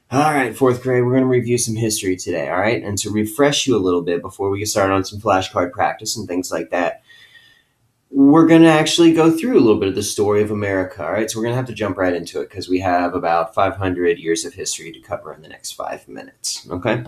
All right, fourth grade, we're going to review some history today, all right? And to refresh you a little bit before we get started on some flashcard practice and things like that, we're going to actually go through a little bit of the story of America, all right? So we're going to have to jump right into it because we have about 500 years of history to cover in the next 5 minutes, okay?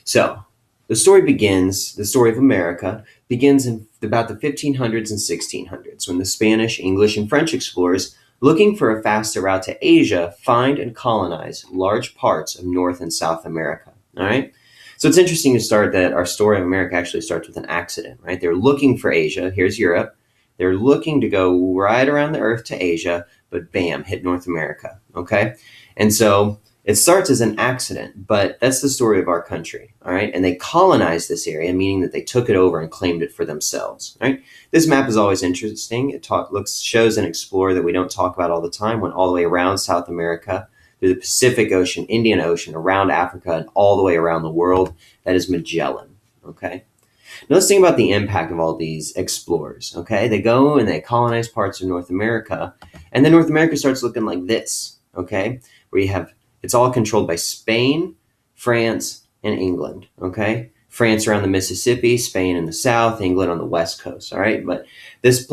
So the story of America begins in about the 1500s and 1600s when the Spanish, English, and French explorers looking for a faster route to Asia find and colonize large parts of North and South America. All right. So it's interesting to start that our story of America actually starts with an accident, right? They're looking for Asia. Here's Europe. They're looking to go right around the earth to Asia, but bam, hit North America. Okay. And so it starts as an accident, but that's the story of our country. All right. And they colonized this area, meaning that they took it over and claimed it for themselves. Right. This map is always interesting. It shows an explorer that we don't talk about all the time, went all the way around South America, through the Pacific Ocean, Indian Ocean, around Africa, and all the way around the world. That is Magellan. Okay. Now let's think about the impact of all these explorers. Okay. They go and they colonize parts of North America, and then North America starts looking like this. Okay. Where you have it's all controlled by Spain, France, and England. Okay. France around the Mississippi, Spain in the south, England on the west coast. All right. But this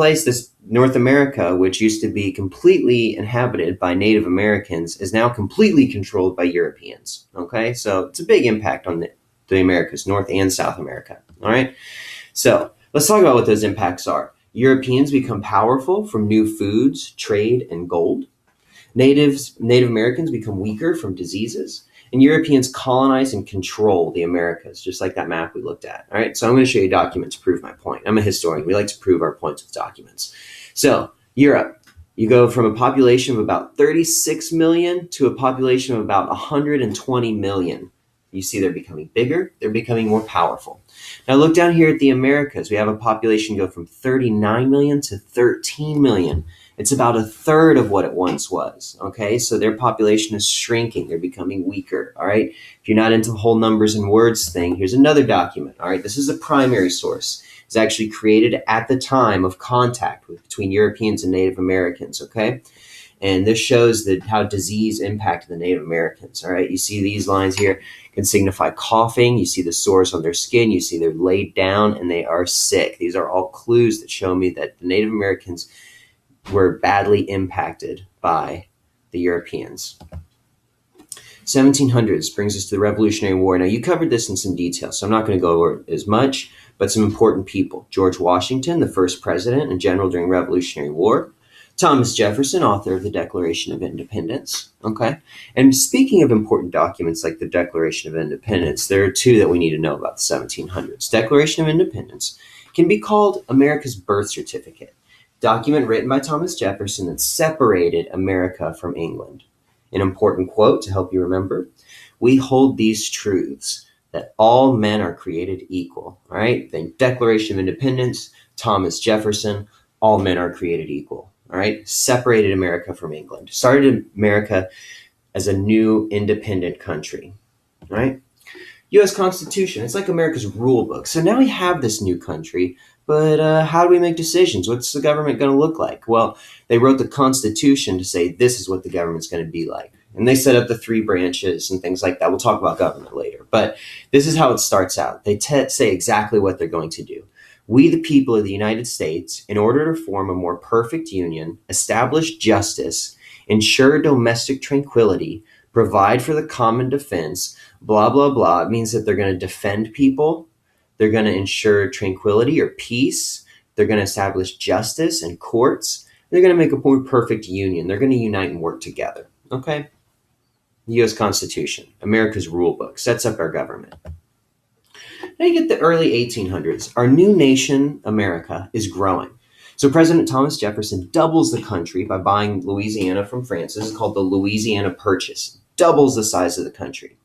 North America, which used to be completely inhabited by Native Americans, is now completely controlled by Europeans. Okay. So it's a big impact on the Americas, North and South America. All right. So let's talk about what those impacts are. Europeans become powerful from new foods, trade, and gold. Native Americans become weaker from diseases, and Europeans colonize and control the Americas, just like that map we looked at. All right, so I'm going to show you a document to prove my point. I'm a historian. We like to prove our points with documents. So Europe, you go from a population of about 36 million to a population of about 120 million. You see they're becoming bigger, they're becoming more powerful. Now look down here at the Americas. We have a population go from 39 million to 13 million. It's about a third of what it once was. Okay, so their population is shrinking. They're becoming weaker. All right, if you're not into the whole numbers and words thing, here's another document. All right, this is a primary source. It's actually created at the time of contact between Europeans and Native Americans. Okay, and this shows how disease impacted the Native Americans. All right, you see these lines here can signify coughing. You see the sores on their skin. You see they're laid down and they are sick. These are all clues that show me that the Native Americans were badly impacted by the Europeans. 1700s brings us to the Revolutionary War. Now, you covered this in some detail, so I'm not going to go over it as much, but some important people. George Washington, the first president and general during Revolutionary War. Thomas Jefferson, author of the Declaration of Independence. Okay. And speaking of important documents like the Declaration of Independence, there are two that we need to know about the 1700s. Declaration of Independence can be called America's birth certificate. Document written by Thomas Jefferson that separated America from England. An important quote to help you remember: "We hold these truths, that all men are created equal." All right. The Declaration of Independence, Thomas Jefferson, all men are created equal. All right. Separated America from England. Started America as a new independent country. All right. U.S. Constitution. It's like America's rule book. So now we have this new country, but how do we make decisions? What's the government going to look like? Well, they wrote the Constitution to say this is what the government's going to be like. And they set up the three branches and things like that. We'll talk about government later. But this is how it starts out. They say exactly what they're going to do. "We, the people of the United States, in order to form a more perfect union, establish justice, ensure domestic tranquility, provide for the common defense," blah, blah, blah. It means that they're going to defend people. They're going to ensure tranquility or peace. They're going to establish justice and courts. They're going to make a more perfect union. They're going to unite and work together. Okay? The U.S. Constitution, America's rule book, sets up our government. Now you get the early 1800s. Our new nation, America, is growing. So President Thomas Jefferson doubles the country by buying Louisiana from France. This is called the Louisiana Purchase. Doubles the size of the country.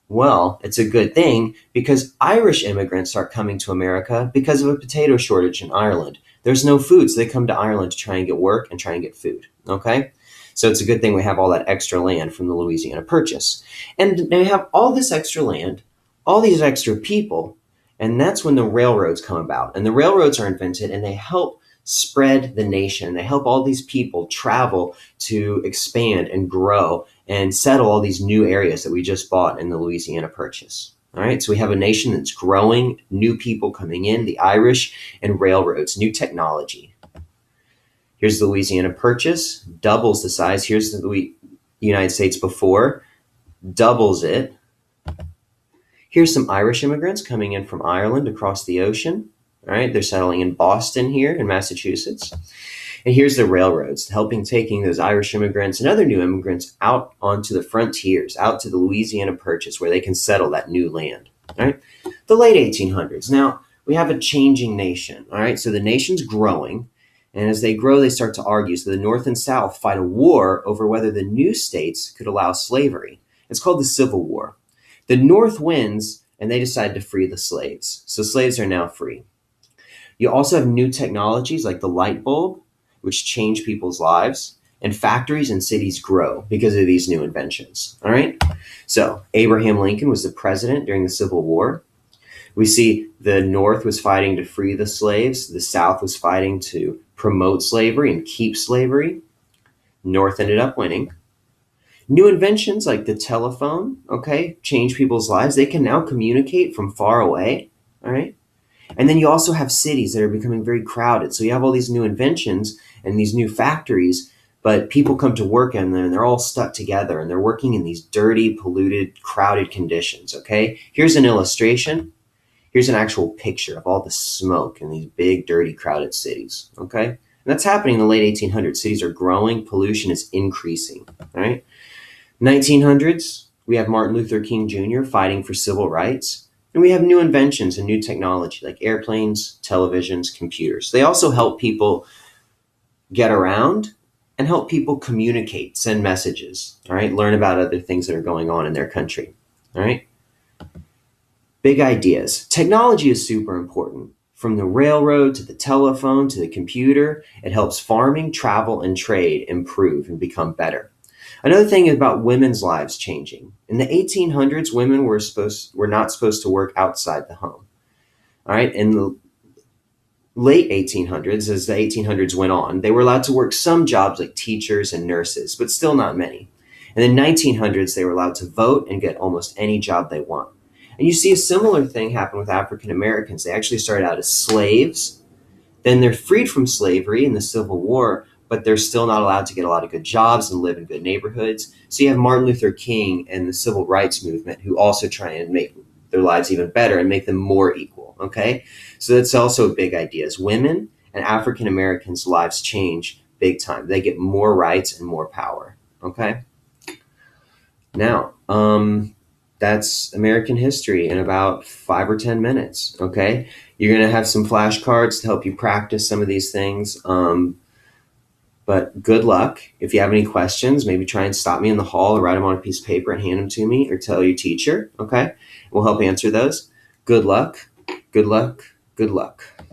Well, it's a good thing because Irish immigrants start coming to America because of a potato shortage in Ireland. There's no food, so they come to Ireland to try and get work and try and get food. Okay? So it's a good thing we have all that extra land from the Louisiana Purchase. And they have all this extra land, all these extra people, and that's when the railroads come about. And the railroads are invented, and they help spread the nation. They help all these people travel to expand and grow and settle all these new areas that we just bought in the Louisiana Purchase. All right, so we have a nation that's growing, new people coming in, the Irish, and railroads, new technology. Here's the Louisiana Purchase, doubles the size. Here's the United States before, doubles it. Here's some Irish immigrants coming in from Ireland across the ocean. All right, they're settling in Boston here in Massachusetts. And here's the railroads, helping taking those Irish immigrants and other new immigrants out onto the frontiers, out to the Louisiana Purchase, where they can settle that new land. All right, the late 1800s. Now, we have a changing nation. All right, so the nation's growing. And as they grow, they start to argue. So the North and South fight a war over whether the new states could allow slavery. It's called the Civil War. The North wins, and they decide to free the slaves. So slaves are now free. You also have new technologies like the light bulb, which change people's lives, and factories and cities grow because of these new inventions. All right. So Abraham Lincoln was the president during the Civil War. We see the North was fighting to free the slaves. The South was fighting to promote slavery and keep slavery. North ended up winning. New inventions like the telephone, okay, change people's lives. They can now communicate from far away, all right? And then you also have cities that are becoming very crowded. So you have all these new inventions and these new factories, but people come to work in them and they're all stuck together and they're working in these dirty, polluted, crowded conditions, okay? Here's an illustration. Here's an actual picture of all the smoke in these big, dirty, crowded cities, okay? And that's happening in the late 1800s. Cities are growing, pollution is increasing, all right? 1900s, we have Martin Luther King Jr. fighting for civil rights, and we have new inventions and new technology like airplanes, televisions, computers. They also help people get around and help people communicate, send messages, all right? Learn about other things that are going on in their country, all right? Big ideas. Technology is super important. From the railroad to the telephone to the computer, it helps farming, travel, and trade improve and become better. Another thing is about women's lives changing. In the 1800s, women were not supposed to work outside the home. All right, in the late 1800s, as the 1800s went on, they were allowed to work some jobs like teachers and nurses, but still not many. In the 1900s, they were allowed to vote and get almost any job they want. And you see a similar thing happen with African Americans. They actually started out as slaves. Then they're freed from slavery in the Civil War, but they're still not allowed to get a lot of good jobs and live in good neighborhoods. So you have Martin Luther King and the Civil Rights Movement who also try and make their lives even better and make them more equal, okay? So that's also a big idea. As women and African Americans' lives change big time. They get more rights and more power, okay? Now, that's American history in about 5 or 10 minutes, okay? You're going to have some flashcards to help you practice some of these things. But good luck. If you have any questions, maybe try and stop me in the hall or write them on a piece of paper and hand them to me or tell your teacher, okay? We'll help answer those. Good luck, good luck, good luck.